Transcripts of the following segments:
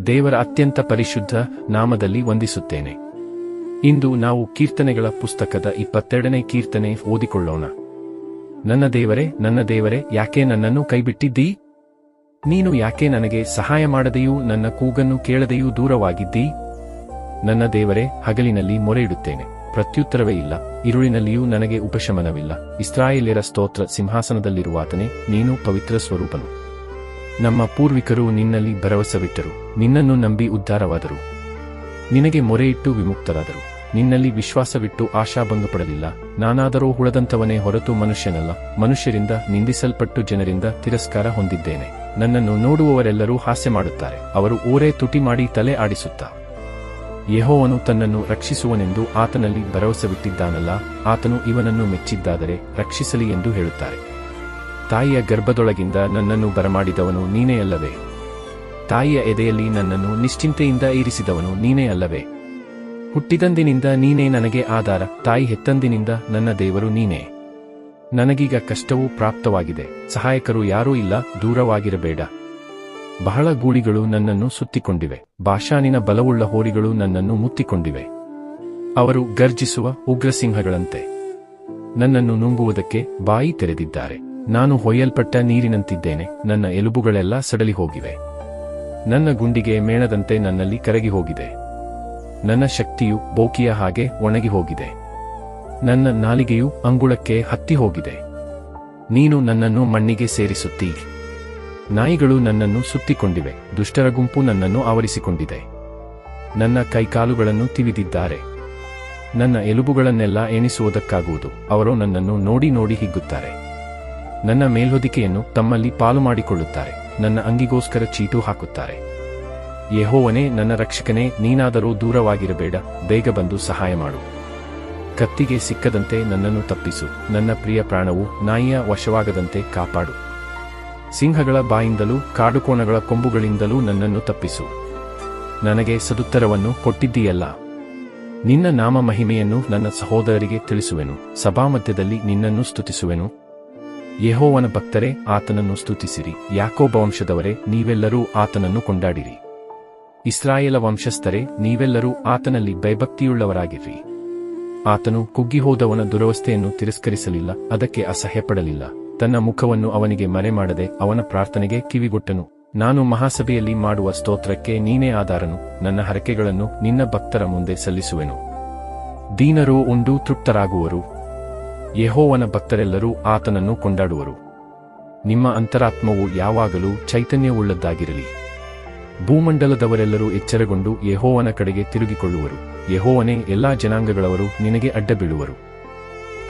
ದೇವರ ಅತ್ಯಂತ ಪರಿಶುದ್ಧ ನಾಮದಲ್ಲಿ ವಂದಿಸುತ್ತೇನೆ. ಇಂದು ನಾವು ಕೀರ್ತನೆಗಳ ಪುಸ್ತಕದ 22ನೇ ಕೀರ್ತನೆ ಓದಿಕೊಳ್ಳೋಣ. ನನ್ನ ದೇವರೇ, ಯಾಕೆ ನನ್ನನ್ನು ಕೈಬಿಟ್ಟಿದ್ದೀ? ನೀನು ಯಾಕೆ ನನಗೆ ಸಹಾಯ ಮಾಡದೆಯೂ ನನ್ನ ಕೂಗನ್ನು ಕೇಳದೆಯೂ ದೂರವಾಗಿದ್ದೀ? ನನ್ನ ದೇವರೇ, ಹಗಲಿನಲ್ಲಿ ಮೊರೆಯಿಡುತ್ತೇನೆ, ಪ್ರತ್ಯುತ್ತರವೇ ಇಲ್ಲ. ഇരുಳಿನಲ್ಲಿಯೂ ನನಗೆ ಉಪಶಮನವಿಲ್ಲ. ಇಸ್ರಾಯೇಲ್ಯರ ಸ್ತೋತ್ರ ಸಿಂಹಾಸನದಲ್ಲಿರುವಾತನೇ, ನೀನು ಪವಿತ್ರ ಸ್ವರೂಪನು. ನಮ್ಮ ಪೂರ್ವಿಕರು ನಿನ್ನಲ್ಲಿ ಭರವಸವಿಟ್ಟರು, ನಿನ್ನನ್ನು ನಂಬಿ ಉದ್ಧಾರವಾದರು. ನಿನಗೆ ಮೊರೆಯಿಟ್ಟು ವಿಮುಕ್ತರಾದರು, ನಿನ್ನಲ್ಲಿ ವಿಶ್ವಾಸವಿಟ್ಟು ಆಶಾಭಂಗಪಡಲಿಲ್ಲ. ನಾನಾದರೋ ಹುಳದಂತವನೇ ಹೊರತು ಮನುಷ್ಯನಲ್ಲ, ಮನುಷ್ಯರಿಂದ ನಿಂದಿಸಲ್ಪಟ್ಟು ಜನರಿಂದ ತಿರಸ್ಕಾರ ಹೊಂದಿದ್ದೇನೆ. ನನ್ನನ್ನು ನೋಡುವವರೆಲ್ಲರೂ ಹಾಸ್ಯ ಮಾಡುತ್ತಾರೆ, ಅವರು ಓರೆ ತುಟಿ ಮಾಡಿ ತಲೆ ಆಡಿಸುತ್ತಾ. ಯೆಹೋವನು ತನ್ನನ್ನು ರಕ್ಷಿಸುವನೆಂದು ಆತನಲ್ಲಿ ಭರವಸವಿಟ್ಟಿದ್ದಾನಲ್ಲ, ಆತನು ಇವನನ್ನು ಮೆಚ್ಚಿದ್ದಾದರೆ ರಕ್ಷಿಸಲಿ ಎಂದು ಹೇಳುತ್ತಾರೆ. ತಾಯಿಯ ಗರ್ಭದೊಳಗಿಂದ ನನ್ನನ್ನು ಬರಮಾಡಿದವನು ನೀನೇ ಅಲ್ಲವೇ? ತಾಯಿಯ ಎದೆಯಲ್ಲಿ ನನ್ನನ್ನು ನಿಶ್ಚಿಂತೆಯಿಂದ ಇರಿಸಿದವನು ನೀನೇ ಅಲ್ಲವೇ? ಹುಟ್ಟಿದಂದಿನಿಂದ ನೀನೇ ನನಗೆ ಆಧಾರ, ತಾಯಿ ಹೆತ್ತಂದಿನಿಂದ ನನ್ನ ದೇವರು ನೀನೇ. ನನಗೀಗ ಕಷ್ಟವೂ ಪ್ರಾಪ್ತವಾಗಿದೆ, ಸಹಾಯಕರು ಯಾರೂ ಇಲ್ಲ, ದೂರವಾಗಿರಬೇಡ. ಬಹಳ ಗೂಳಿಗಳು ನನ್ನನ್ನು ಸುತ್ತಿಕೊಂಡಿವೆ, ಬಾಷಾನಿನ ಬಲವುಳ್ಳ ಹೋರಿಗಳು ನನ್ನನ್ನು ಮುತ್ತಿಕೊಂಡಿವೆ. ಅವರು ಗರ್ಜಿಸುವ ಉಗ್ರಸಿಂಹಗಳಂತೆ ನನ್ನನ್ನು ನುಂಗುವುದಕ್ಕೆ ಬಾಯಿ ತೆರೆದಿದ್ದಾರೆ. ನಾನು ಹೊಯ್ಯಲ್ಪಟ್ಟ ನೀರಿನಂತಿದ್ದೇನೆ, ನನ್ನ ಎಲುಬುಗಳೆಲ್ಲ ಸಡಲಿ ಹೋಗಿವೆ. ನನ್ನ ಗುಂಡಿಗೆ ಮೇಣದಂತೆ ನನ್ನಲ್ಲಿ ಕರಗಿ ಹೋಗಿದೆ. ನನ್ನ ಶಕ್ತಿಯು ಬೋಕಿಯ ಹಾಗೆ ಒಣಗಿ ಹೋಗಿದೆ. ನನ್ನ ನಾಲಿಗೆಯು ಅಂಗುಳಕ್ಕೆ ಹತ್ತಿ ಹೋಗಿದೆ. ನೀನು ನನ್ನನ್ನು ಮಣ್ಣಿಗೆ ಸೇರಿಸುತ್ತೀ. ನಾಯಿಗಳು ನನ್ನನ್ನು ಸುತ್ತಿಕೊಂಡಿವೆ, ದುಷ್ಟರ ಗುಂಪು ನನ್ನನ್ನು ಆವರಿಸಿಕೊಂಡಿದೆ. ನನ್ನ ಕೈಕಾಲುಗಳನ್ನು ತಿವಿದಿದ್ದಾರೆ. ನನ್ನ ಎಲುಬುಗಳನ್ನೆಲ್ಲ ಎಣಿಸುವುದಕ್ಕಾಗುವುದು, ಅವರು ನನ್ನನ್ನು ನೋಡಿ ನೋಡಿ ಹಿಗ್ಗುತ್ತಾರೆ. ನನ್ನ ಮೇಲ್ಹೊದಿಕೆಯನ್ನು ತಮ್ಮಲ್ಲಿ ಪಾಲು ಮಾಡಿಕೊಳ್ಳುತ್ತಾರೆ, ನನ್ನ ಅಂಗಿಗೋಸ್ಕರ ಚೀಟು ಹಾಕುತ್ತಾರೆ. ಯೆಹೋವನೇ, ನನ್ನ ರಕ್ಷಕನೇ, ನೀನಾದರೂ ದೂರವಾಗಿರಬೇಡ, ಬೇಗ ಬಂದು ಸಹಾಯ ಮಾಡು. ಕತ್ತಿಗೆ ಸಿಕ್ಕದಂತೆ ನನ್ನನ್ನು ತಪ್ಪಿಸು, ನನ್ನ ಪ್ರಿಯ ಪ್ರಾಣವು ನಾಯಿಯ ವಶವಾಗದಂತೆ ಕಾಪಾಡು. ಸಿಂಹಗಳ ಬಾಯಿಂದಲೂ ಕಾಡುಕೋಣಗಳ ಕೊಂಬುಗಳಿಂದಲೂ ನನ್ನನ್ನು ತಪ್ಪಿಸು. ನನಗೆ ಸದುತ್ತರವನ್ನು ಕೊಟ್ಟಿದ್ದೀಯಲ್ಲ. ನಿನ್ನ ನಾಮ ಮಹಿಮೆಯನ್ನು ನನ್ನ ಸಹೋದರರಿಗೆ ತಿಳಿಸುವೆನು, ಸಭಾಮಧ್ಯದಲ್ಲಿ ನಿನ್ನನ್ನು ಸ್ತುತಿಸುವೆನು. ಯೆಹೋವನ ಭಕ್ತರೇ, ಆತನನ್ನು ಸ್ತುತಿಸಿರಿ. ಯಾಕೋಬ ವಂಶದವರೇ, ನೀವೆಲ್ಲರೂ ಆತನನ್ನು ಕೊಂಡಾಡಿರಿ. ಇಸ್ರಾಯೇಲ ವಂಶಸ್ಥರೇ, ನೀವೆಲ್ಲರೂ ಆತನಲ್ಲಿ ಭಯಭಕ್ತಿಯುಳ್ಳವರಾಗಿರ್ರಿ. ಆತನು ಕುಗ್ಗಿಹೋದವನ ದುರವಸ್ಥೆಯನ್ನು ತಿರಸ್ಕರಿಸಲಿಲ್ಲ, ಅದಕ್ಕೆ ಅಸಹ್ಯಪಡಲಿಲ್ಲ. ತನ್ನ ಮುಖವನ್ನು ಅವನಿಗೆ ಮರೆಮಾಡದೆ ಅವನ ಪ್ರಾರ್ಥನೆಗೆ ಕಿವಿಗೊಟ್ಟನು. ನಾನು ಮಹಾಸಭೆಯಲ್ಲಿ ಮಾಡುವ ಸ್ತೋತ್ರಕ್ಕೆ ನೀನೇ ಆಧಾರನು, ನನ್ನ ಹರಕೆಗಳನ್ನು ನಿನ್ನ ಭಕ್ತರ ಮುಂದೆ ಸಲ್ಲಿಸುವೆನು. ದೀನರು ಉಂಡು ತೃಪ್ತರಾಗುವರು. ಯೆಹೋವನ ಭಕ್ತರೆಲ್ಲರೂ ಆತನನ್ನು ಕೊಂಡಾಡುವರು. ನಿಮ್ಮ ಅಂತರಾತ್ಮವು ಯಾವಾಗಲೂ ಚೈತನ್ಯವುಳ್ಳದ್ದಾಗಿರಲಿ. ಭೂಮಂಡಲದವರೆಲ್ಲರೂ ಎಚ್ಚರಗೊಂಡು ಯೆಹೋವನ ಕಡೆಗೆ ತಿರುಗಿಕೊಳ್ಳುವರು. ಯೆಹೋವನೇ, ಎಲ್ಲಾ ಜನಾಂಗಗಳವರು ನಿನಗೆ ಅಡ್ಡಬೀಳುವರು.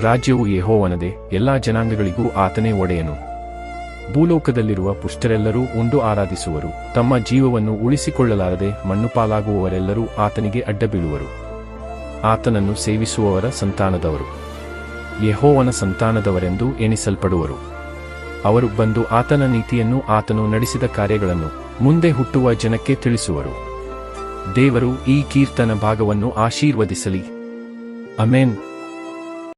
ರಾಜ್ಯವು ಯೆಹೋವನದೇ, ಎಲ್ಲಾ ಜನಾಂಗಗಳಿಗೂ ಆತನೇ ಒಡೆಯನು. ಭೂಲೋಕದಲ್ಲಿರುವ ಪುಷ್ಟರೆಲ್ಲರೂ ಉಂಡು ಆರಾಧಿಸುವರು. ತಮ್ಮ ಜೀವವನ್ನು ಉಳಿಸಿಕೊಳ್ಳಲಾರದೆ ಮಣ್ಣುಪಾಲಾಗುವವರೆಲ್ಲರೂ ಆತನಿಗೆ ಅಡ್ಡಬೀಳುವರು. ಆತನನ್ನು ಸೇವಿಸುವವರ ಸಂತಾನದವರು ಯೆಹೋವನ ಸಂತಾನದವರೆಂದು ಎಣಿಸಲ್ಪಡುವರು. ಅವರು ಬಂದು ಆತನ ನೀತಿಯನ್ನು, ಆತನು ನಡೆಸಿದ ಕಾರ್ಯಗಳನ್ನು ಮುಂದೆ ಹುಟ್ಟುವ ಜನಕ್ಕೆ ತಿಳಿಸುವರು. ದೇವರು ಈ ಕೀರ್ತನ ಭಾಗವನ್ನು ಆಶೀರ್ವದಿಸಲಿ. ಅಮೆನ್.